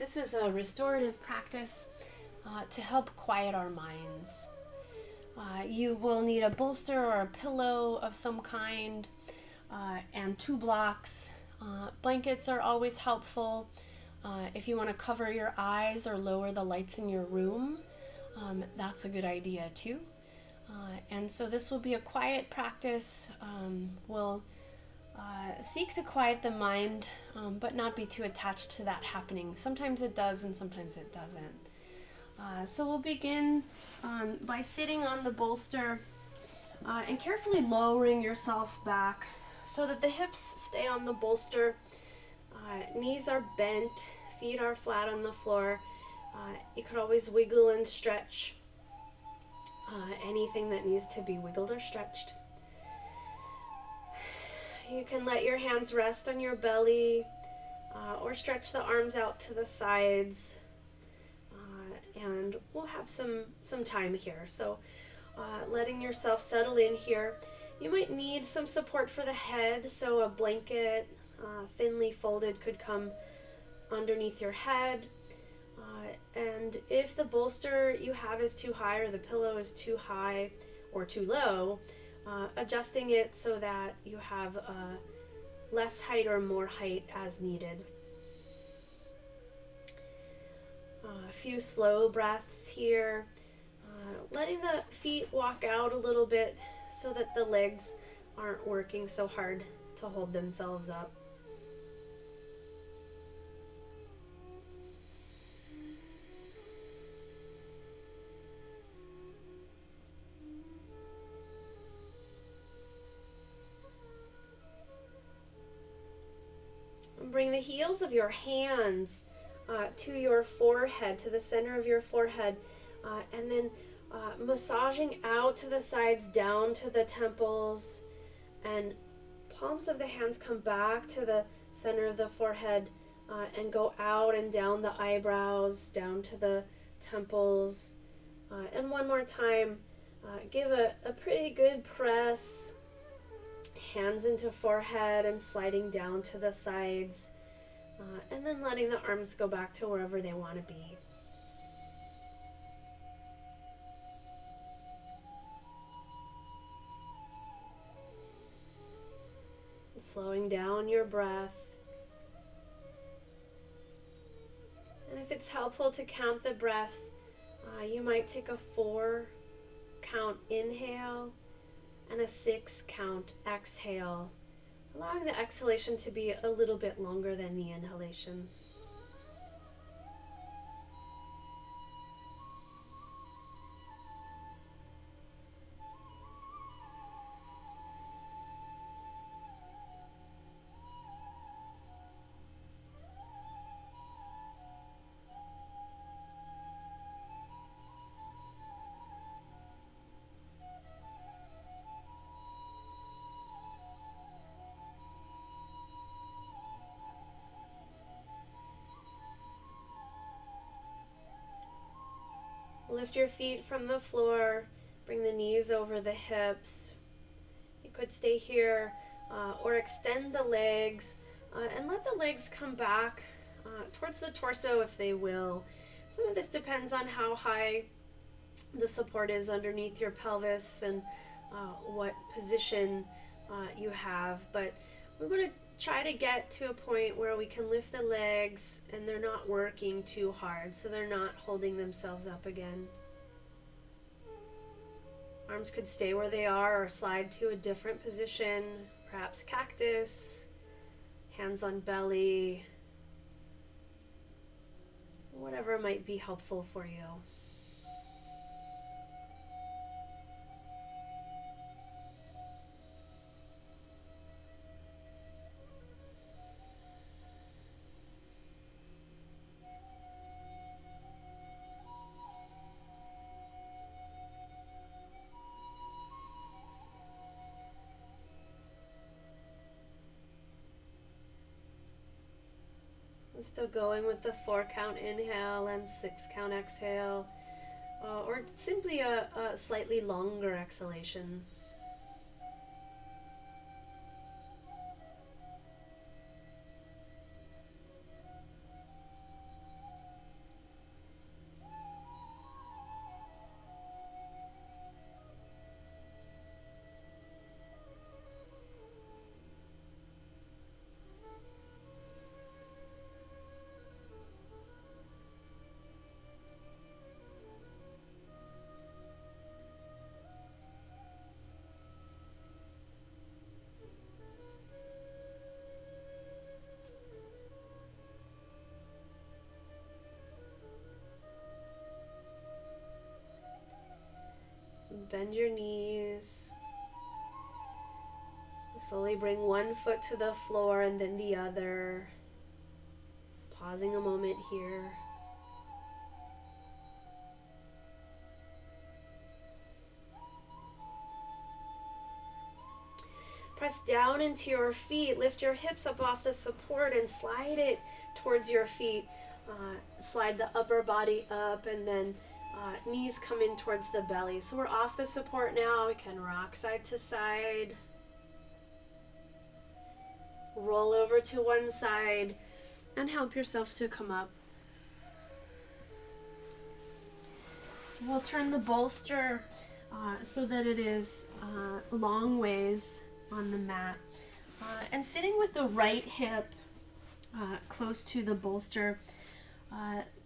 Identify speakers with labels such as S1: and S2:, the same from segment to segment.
S1: This is a restorative practice to help quiet our minds. You will need a bolster or a pillow of some kind and 2 blocks. Blankets are always helpful. If you want to cover your eyes or lower the lights in your room, that's a good idea too. And so this will be a quiet practice. We'll seek to quiet the mind, but not be too attached to that happening. Sometimes it does and sometimes it doesn't. So we'll begin by sitting on the bolster and carefully lowering yourself back so that the hips stay on the bolster. Knees are bent, feet are flat on the floor. You could always wiggle and stretch anything that needs to be wiggled or stretched. You can let your hands rest on your belly or stretch the arms out to the sides. And we'll have some time here. So letting yourself settle in here. You might need some support for the head, so a blanket, thinly folded, could come underneath your head. And if the bolster you have is too high or the pillow is too high or too low, adjusting it so that you have less height or more height as needed. A few slow breaths here, letting the feet walk out a little bit so that the legs aren't working so hard to hold themselves up. Bring the heels of your hands to your forehead, to the center of your forehead, and then massaging out to the sides, down to the temples, and palms of the hands come back to the center of the forehead and go out and down the eyebrows, down to the temples. And one more time, give a pretty good press, hands into forehead and sliding down to the sides, and then letting the arms go back to wherever they want to be. Slowing down your breath. And if it's helpful to count the breath, you might take a 4-count inhale and a 6-count exhale, allowing the exhalation to be a little bit longer than the inhalation. Lift your feet from the floor, bring the knees over the hips. You could stay here or extend the legs and let the legs come back towards the torso if they will. Some of this depends on how high the support is underneath your pelvis and what position you have, but we want to try to get to a point where we can lift the legs and they're not working too hard, so they're not holding themselves up again. Arms could stay where they are or slide to a different position, perhaps cactus, hands on belly, whatever might be helpful for you. Still going with the 4-count inhale and 6-count exhale, or simply a slightly longer exhalation. Bend your knees. Slowly bring one foot to the floor and then the other. Pausing a moment here. Press down into your feet. Lift your hips up off the support and slide it towards your feet. Slide the upper body up and then knees come in towards the belly. So we're off the support now. We can rock side to side. Roll over to one side and help yourself to come up. We'll turn the bolster so that it is long ways on the mat. And sitting with the right hip close to the bolster,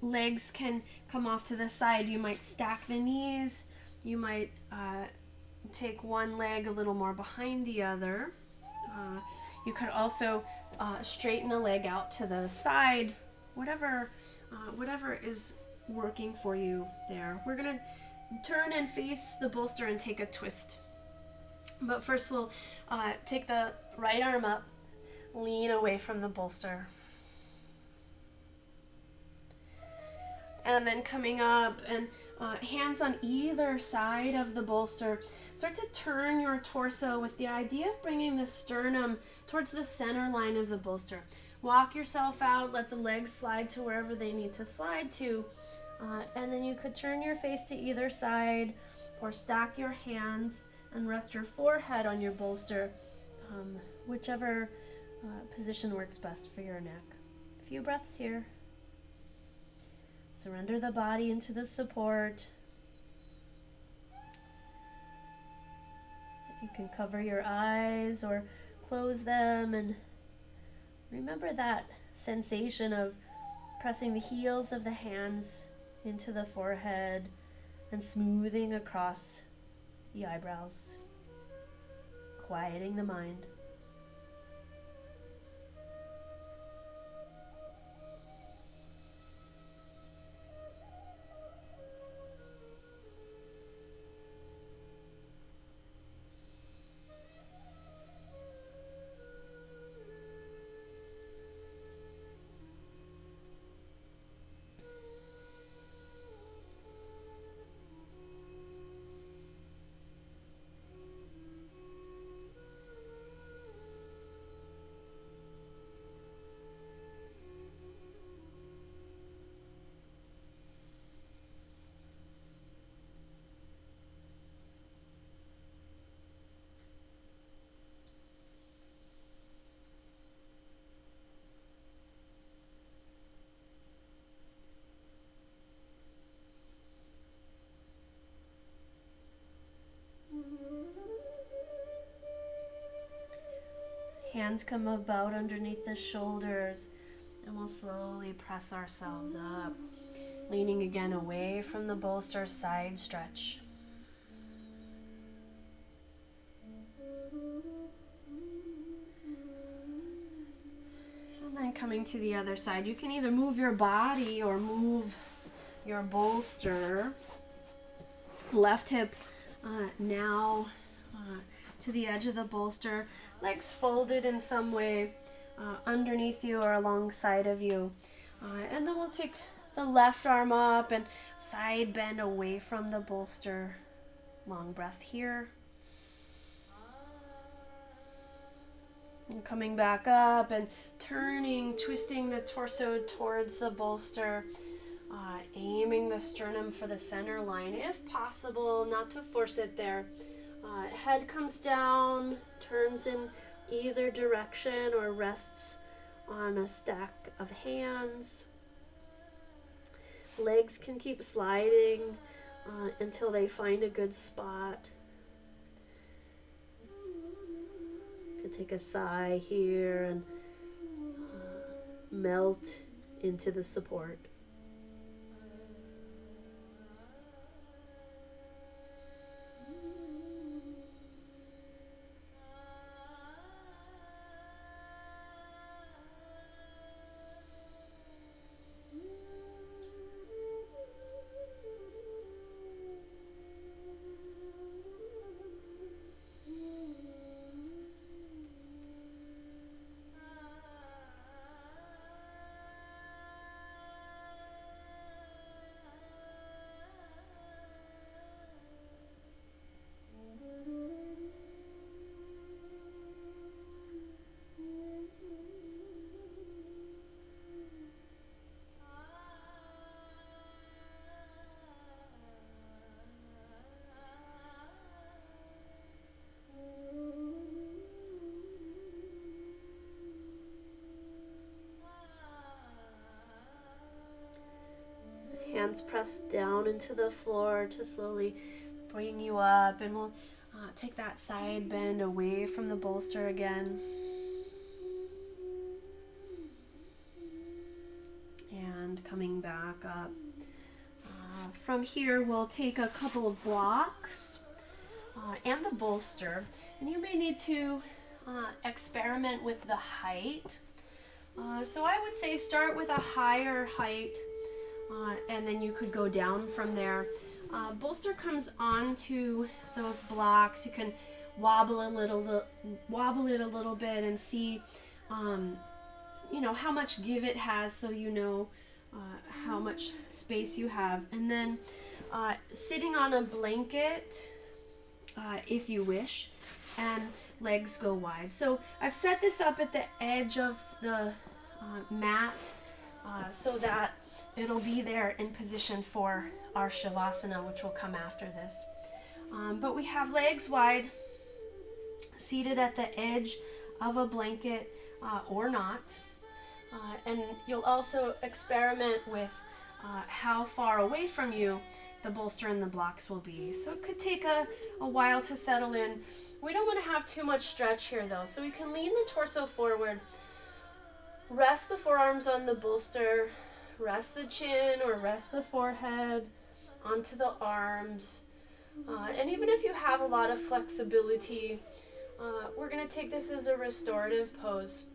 S1: legs can come off to the side. You might stack the knees. You might take one leg a little more behind the other. You could also straighten a leg out to the side, whatever is working for you there. We're going to turn and face the bolster and take a twist. But first we'll take the right arm up, lean away from the bolster. And then coming up and hands on either side of the bolster. Start to turn your torso with the idea of bringing the sternum towards the center line of the bolster. Walk yourself out, let the legs slide to wherever they need to slide to. And then you could turn your face to either side or stack your hands and rest your forehead on your bolster, whichever position works best for your neck. A few breaths here. Surrender the body into the support. You can cover your eyes or close them and remember that sensation of pressing the heels of the hands into the forehead and smoothing across the eyebrows, quieting the mind. Hands come about underneath the shoulders, and we'll slowly press ourselves up, leaning again away from the bolster, side stretch. And then coming to the other side, you can either move your body or move your bolster. Left hip now to the edge of the bolster, legs folded in some way underneath you or alongside of you. And then we'll take the left arm up and side bend away from the bolster. Long breath here. And coming back up and turning, twisting the torso towards the bolster. Aiming the sternum for the center line, if possible, not to force it there. Head comes down, turns in either direction, or rests on a stack of hands. Legs can keep sliding until they find a good spot. You could take a sigh here and melt into the support. hands pressed down into the floor to slowly bring you up, and we'll take that side bend away from the bolster again. And coming back up. From here, we'll take a couple of blocks and the bolster, and you may need to experiment with the height. So I would say start with a higher height, and then you could go down from there. Bolster comes onto those blocks. You can wobble it a little bit and see, how much give it has, so you know how much space you have. And then sitting on a blanket, if you wish, and legs go wide. So I've set this up at the edge of the mat so that it'll be there in position for our Shavasana, which will come after this. But we have legs wide, seated at the edge of a blanket or not. And you'll also experiment with how far away from you the bolster and the blocks will be. So it could take a while to settle in. We don't want to have too much stretch here though, so you can lean the torso forward, rest the forearms on the bolster, rest the chin or rest the forehead onto the arms. And even if you have a lot of flexibility, we're going to take this as a restorative pose.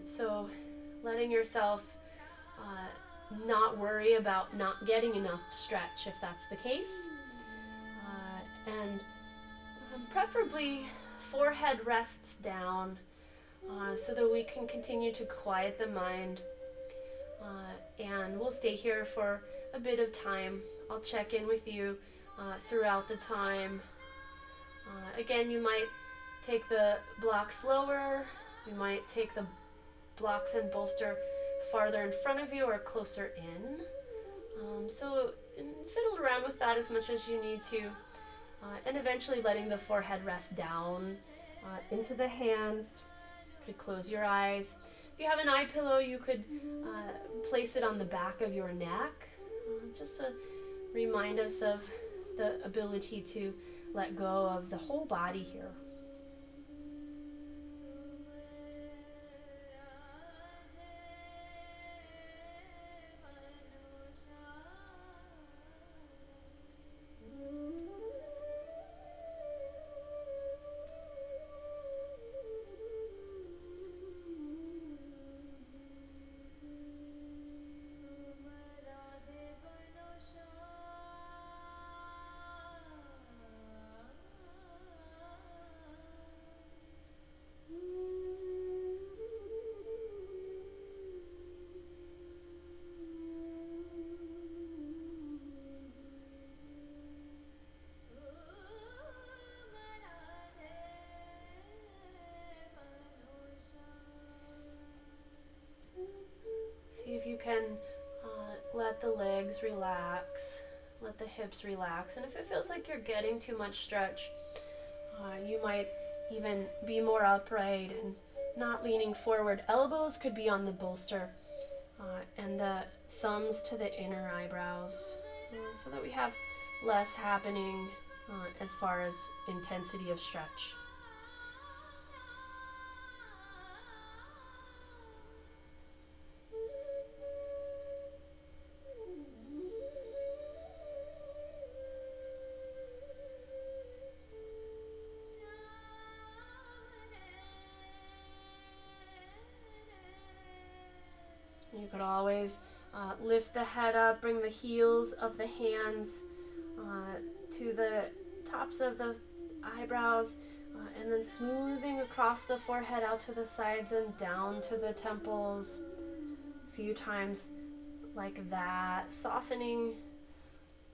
S1: So letting yourself not worry about not getting enough stretch if that's the case. And preferably forehead rests down so that we can continue to quiet the mind. And we'll stay here for a bit of time. I'll check in with you throughout the time. Again, you might take the block slower. You might take the blocks and bolster farther in front of you or closer in. So fiddle around with that as much as you need to. And eventually letting the forehead rest down into the hands. You could close your eyes. If you have an eye pillow, you could place it on the back of your neck, just to remind us of the ability to let go of the whole body here. See if you can let the legs relax, let the hips relax, and if it feels like you're getting too much stretch, you might even be more upright and not leaning forward. Elbows could be on the bolster and the thumbs to the inner eyebrows, so that we have less happening as far as intensity of stretch. You could always lift the head up, bring the heels of the hands to the tops of the eyebrows, and then smoothing across the forehead out to the sides and down to the temples a few times like that, softening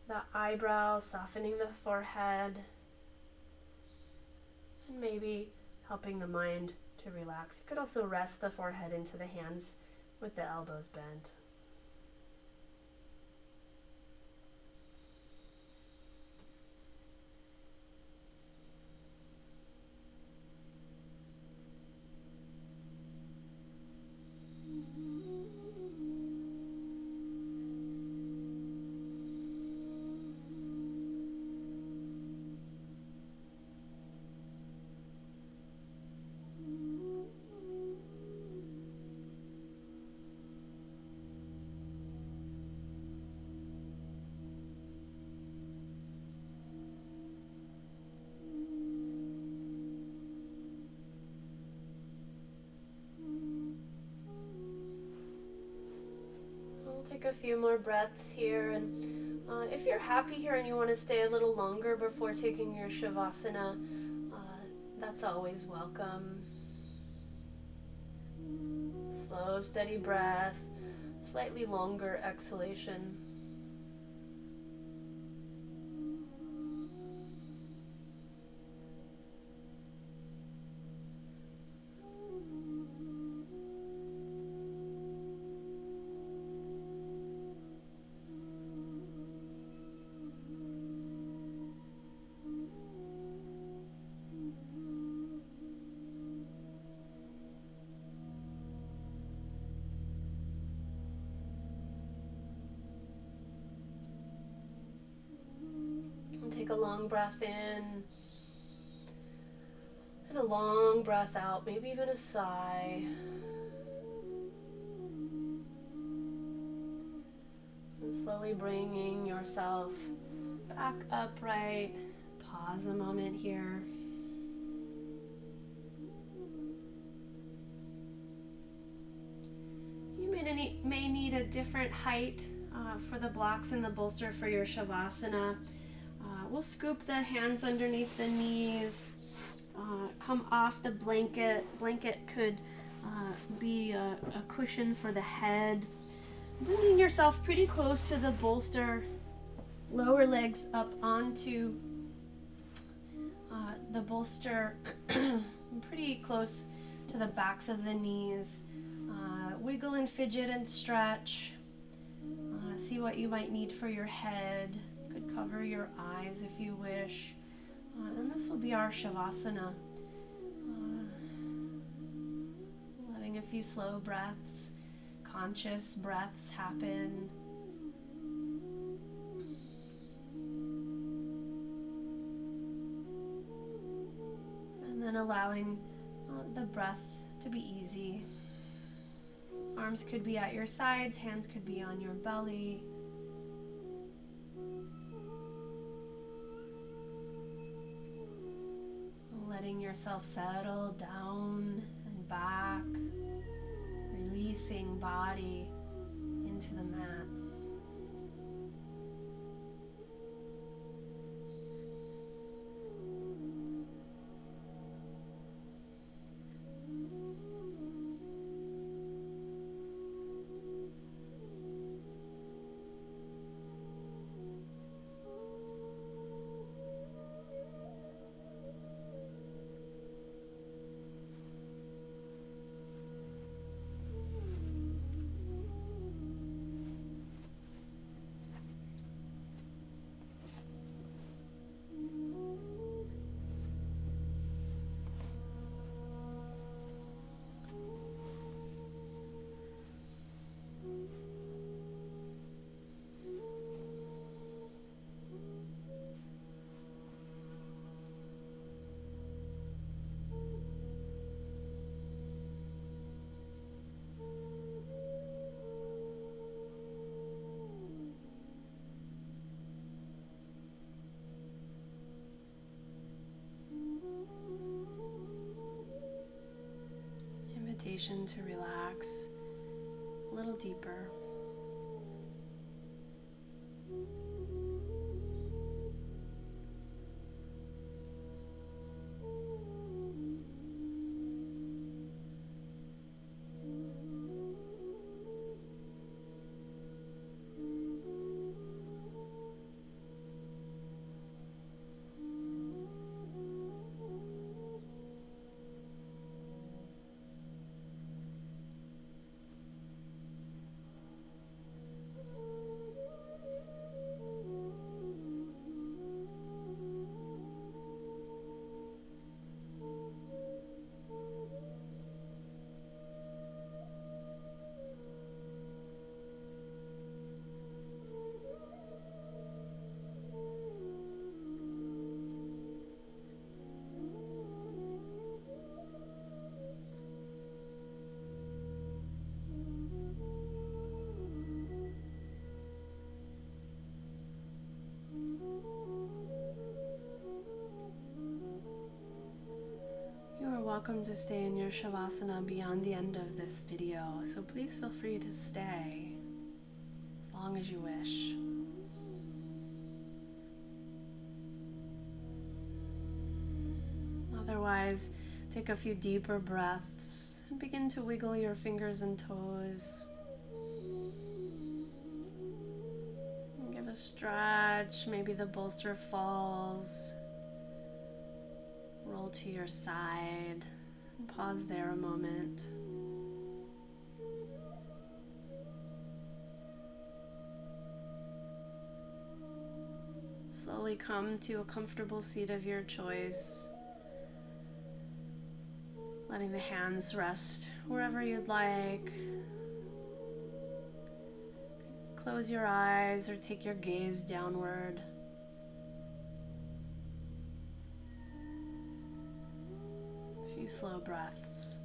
S1: the eyebrow, softening the forehead, and maybe helping the mind to relax. You could also rest the forehead into the hands with the elbows bent. Take a few more breaths here, and if you're happy here and you want to stay a little longer before taking your Shavasana, that's always welcome. Slow, steady breath, slightly longer exhalation. Take a long breath in and a long breath out, maybe even a sigh. And slowly bringing yourself back upright. Pause a moment here. You may need a different height for the blocks in the bolster for your Shavasana. We'll scoop the hands underneath the knees, come off the blanket. Blanket could be a cushion for the head. Bringing yourself pretty close to the bolster, lower legs up onto the bolster, pretty close to the backs of the knees. Wiggle and fidget and stretch. See what you might need for your head. Could cover your eyes if you wish. And this will be our Shavasana. Letting a few slow breaths, conscious breaths happen. And then allowing the breath to be easy. Arms could be at your sides, hands could be on your belly. Letting yourself settle down and back, releasing body into the mat. Invitation to relax a little deeper. Welcome to stay in your Shavasana beyond the end of this video, so please feel free to stay. long as you wish. Otherwise, take a few deeper breaths and begin to wiggle your fingers and toes. And give a stretch. Maybe the bolster falls. Roll to your side. And pause there a moment. Slowly come to a comfortable seat of your choice. Letting the hands rest wherever you'd like. Close your eyes or take your gaze downward. A few slow breaths.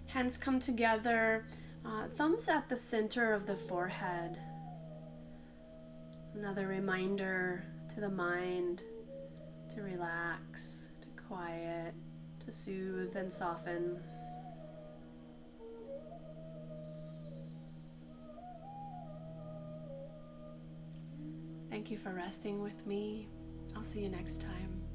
S1: Hands come together, thumbs at the center of the forehead. Another reminder to the mind to relax, to quiet, to soothe and soften. Thank you for resting with me. I'll see you next time.